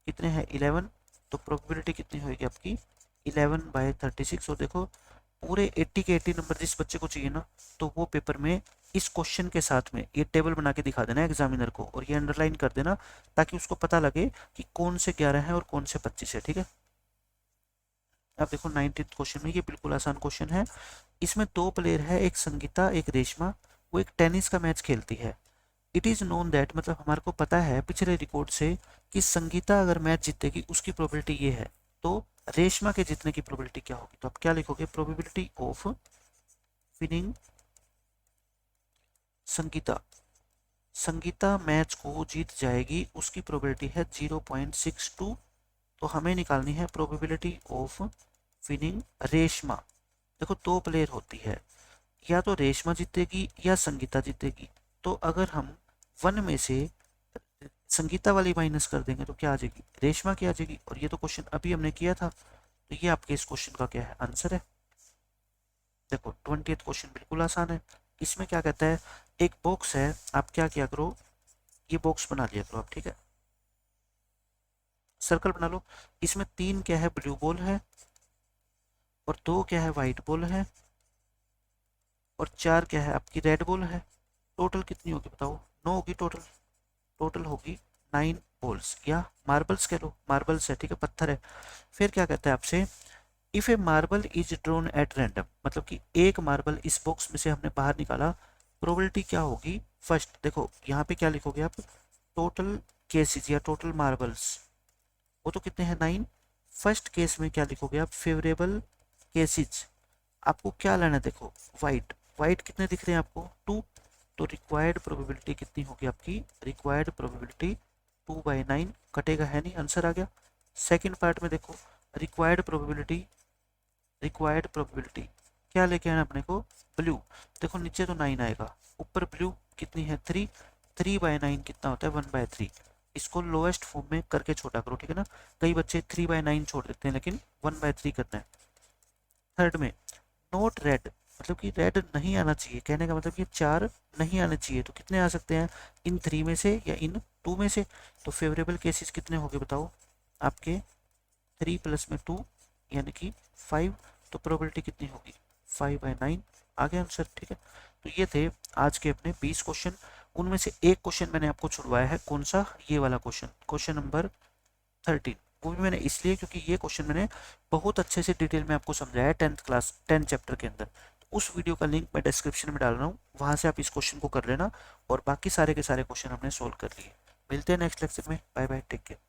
कितने हैं 11। तो प्रोबेबिलिटी कितनी होगी आपकी 11/36। और देखो पूरे 80 के 80 नंबर जिस बच्चे को चाहिए ना, तो वो पेपर में इस क्वेश्चन के साथ में ये टेबल बना के दिखा देना एग्जामिनर को, और ये अंडरलाइन कर देना ताकि उसको पता लगे कि कौन से 11 है और कौन से 25 है, ठीक है। अब देखो 19th क्वेश्चन में, ये बिल्कुल आसान क्वेश्चन है। इसमें 2 प्लेयर है, एक संगीता एक रेशमा, वो एक टेनिस का मैच खेलती है। इट इज़ नोन दैट, मतलब हमारे को पता है पिछले रिकॉर्ड से कि संगीता अगर मैच जीतेगी उसकी प्रोबेबिलिटी ये है, तो रेशमा के जीतने की प्रोबेबिलिटी क्या होगी। तो आप क्या लिखोगे, probability of winning Sangeeta, Sangeeta match को जीत जाएगी उसकी प्रोबेबिलिटी है 0.62। तो हमें निकालनी है प्रोबेबिलिटी ऑफ विनिंग रेशमा। देखो 2 प्लेयर होती है, या तो रेशमा जीतेगी या संगीता जीतेगी। तो अगर हम 1 में से संगीता वाली माइनस कर देंगे तो क्या आ जाएगी, रेशमा की आ जाएगी। और ये तो क्वेश्चन अभी हमने किया था, तो ये आपके इस क्वेश्चन का क्या है, आंसर है। देखो 20th क्वेश्चन बिल्कुल आसान है। इसमें क्या कहता है, एक बॉक्स है, आप क्या किया करो, ये बॉक्स बना लिया करो आप, ठीक है, सर्कल बना लो। इसमें 3 क्या है, ब्लू बॉल है, और 2 क्या है, व्हाइट बॉल है, और 4 क्या है आपकी रेड बॉल है। टोटल कितनी होगी बताओ, 9 होगी टोटल। टोटल होगी 9 बॉल्स, या मार्बल्स कह लो, मार्बल्स है, ठीक है, पत्थर है। फिर क्या कहता है आपसे, if A marble is drawn at random, मतलब कि एक मार्बल इस बॉक्स में से हमने बाहर निकाला, प्रोबेबिलिटी क्या होगी। फर्स्ट देखो यहाँ पे क्या लिखोगे आप, टोटल केसेस या टोटल मार्बल्स, वो तो कितने हैं 9। फर्स्ट केस में क्या लिखोगे आप, फेवरेबल केसेस। आपको क्या लेना है देखो, वाइट, वाइट कितने दिख रहे हैं आपको 2। तो रिक्वायर्ड प्रोबेबिलिटी कितनी होगी आपकी, रिक्वायर्ड प्रोबेबिलिटी 2/9, कटेगा है नहीं, आंसर आ गया। सेकंड पार्ट में देखो, रिक्वायर्ड प्रोबेबिलिटी, रिक्वायर्ड प्रोबेबिलिटी क्या लेके आना अपने को, ब्लू। देखो नीचे तो 9 आएगा, ऊपर ब्लू कितनी है 3, 3/9 कितना होता है 1/3। इसको लोएस्ट फॉर्म में करके छोटा करो, ठीक है ना। कई बच्चे 3/9 छोड़ देते हैं, लेकिन 1/3 करना है। थर्ड में नोट रेड, मतलब कि रेड नहीं आना चाहिए, कहने का मतलब कि 4 नहीं आने चाहिए। तो कितने आ सकते हैं, इन 3 में से या इन 2 में से। तो फेवरेबल केसेस कितने हो गए बताओ आपके, 3 प्लस में 2 यानी कि 5। तो प्रोबेबिलिटी कितनी होगी 5/9, आ गया आंसर, ठीक है। तो ये थे आज के अपने 20 क्वेश्चन। उनमें से एक क्वेश्चन मैंने आपको छुड़वाया है, कौन सा, ये वाला क्वेश्चन, क्वेश्चन नंबर 13। वो भी मैंने इसलिए क्योंकि ये क्वेश्चन मैंने बहुत अच्छे से डिटेल में आपको समझाया है 10th क्लास 10 चैप्टर के अंदर। तो उस वीडियो का लिंक मैं डिस्क्रिप्शन में डाल रहा हूँ, वहां से आप इस क्वेश्चन को कर लेना। और बाकी सारे के सारे क्वेश्चन हमने सोल्व कर लिए। मिलते हैं नेक्स्ट लेक्चर में, बाय बाय, टेक केयर।